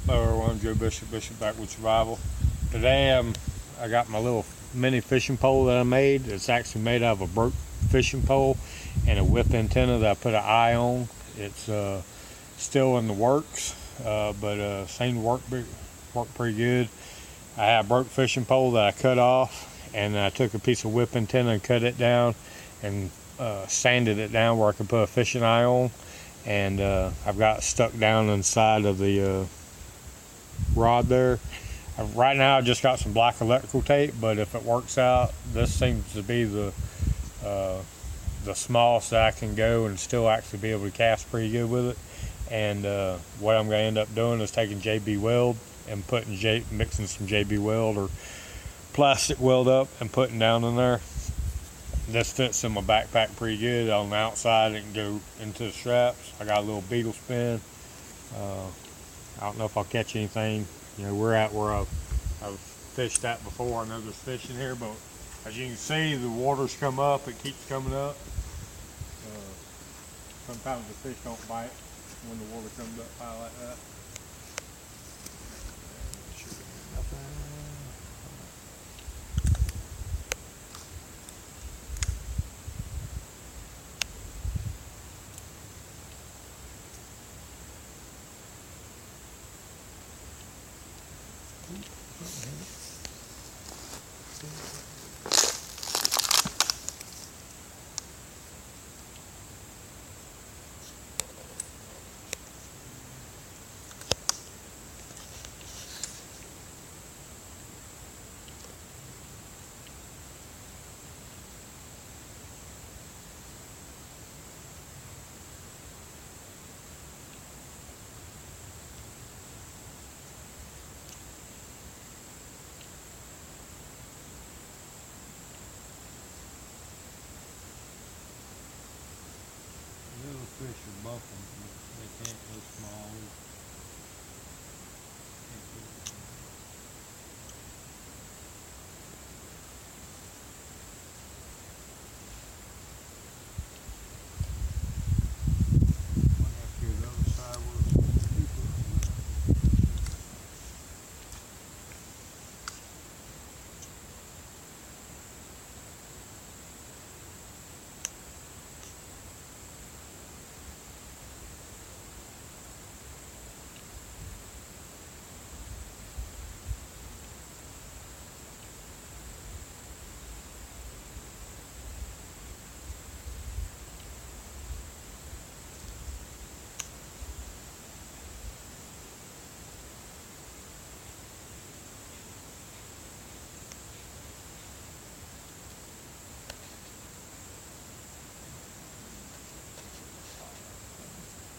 or one Joe Bishop, Bishop Backwoods Survival. Today I got my little mini fishing pole that I made. It's actually made out of a broke fishing pole and a whip antenna that I put an eye on. It's still in the works, but seemed to work pretty good. I had a broke fishing pole that I cut off, and I took a piece of whip antenna and cut it down and sanded it down where I could put a fishing eye on. And I've got it stuck down inside of the rod there. Right now I just got some black electrical tape, but if it works out, this seems to be the smallest that I can go and still actually be able to cast pretty good with it. And what I'm going to end up doing is taking JB Weld and mixing some JB Weld or plastic weld up and putting down in there. This fits in my backpack pretty good. On the outside it can go into the straps. I got a little beetle spin. I don't know if I'll catch anything. We're at where I've fished at before. I know there's fish in here, but as you can see, the water's come up. It keeps coming up. Sometimes the fish don't bite when the water comes up high like that. Little fish are bumping, but they can't go small.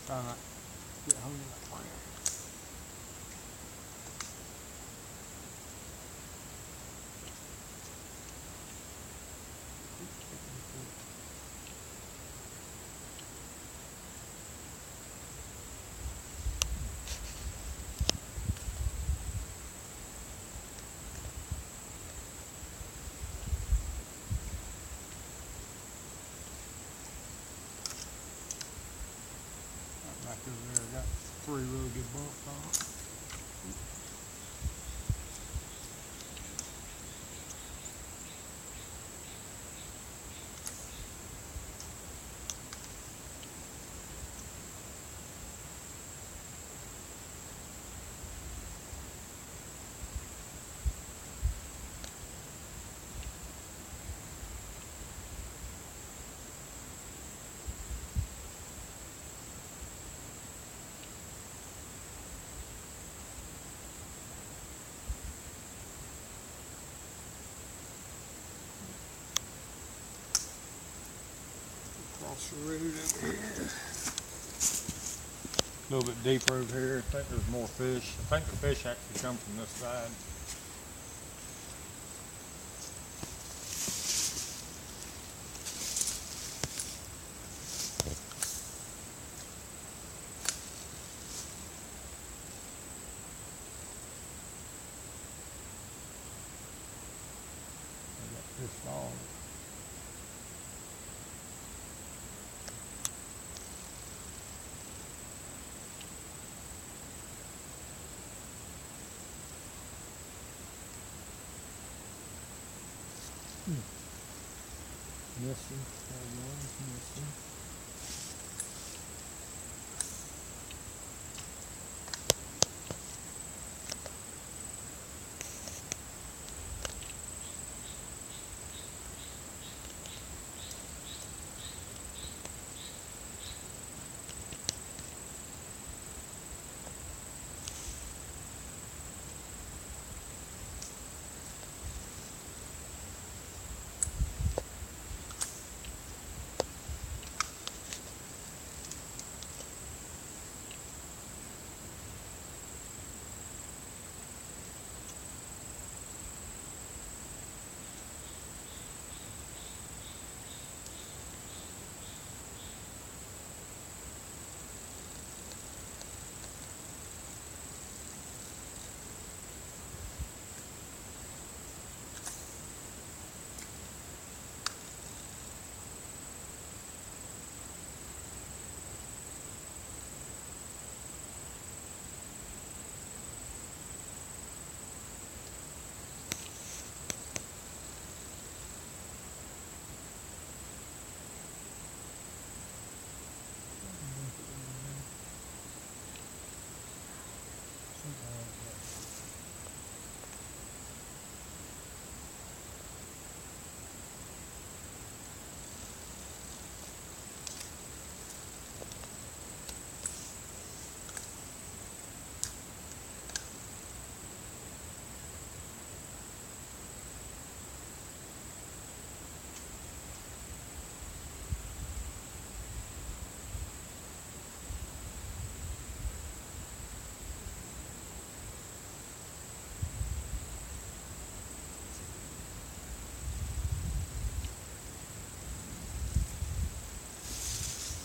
Trying not to get hung in that plant. Back over there, I got 3 really good bumps on it. Across the road over here. A little bit deeper over here. I think there's more fish. I think the fish actually come from this side. I got fish falling. Missing. One's missing.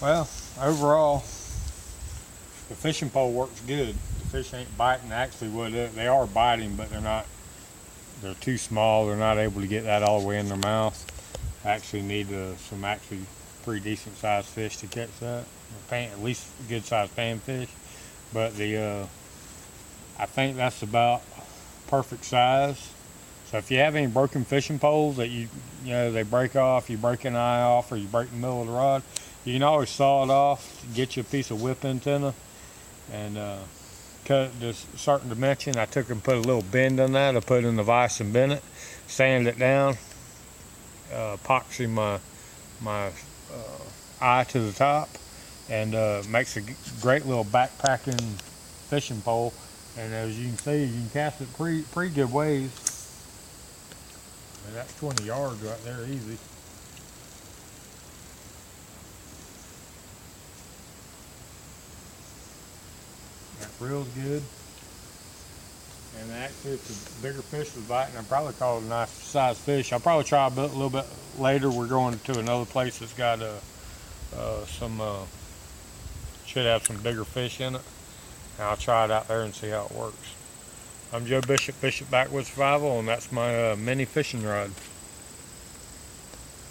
Well, overall, the fishing pole works good. The fish ain't biting. Actually, they are biting, but they're not. They're too small. They're not able to get that all the way in their mouth. Actually, need some actually pretty decent sized fish to catch that. At least a good sized panfish. But I think that's about perfect size. So if you have any broken fishing poles that you know they break off, you break an eye off, or you break the middle of the rod, you can always saw it off, get you a piece of whip antenna, and cut it to a certain dimension. I took and put a little bend on that. I put in the vise and bent it, sand it down, epoxy my eye to the top, and makes a great little backpacking fishing pole. And as you can see, you can cast it pretty good ways. And that's 20 yards right there, easy. That reel's good. And actually, if the bigger fish was biting, I'd probably call it a nice sized fish. I'll probably try a little bit later. We're going to another place that's got should have some bigger fish in it. And I'll try it out there and see how it works. I'm Joe Bishop, Bishop Backwoods Survival, and that's my mini fishing rod.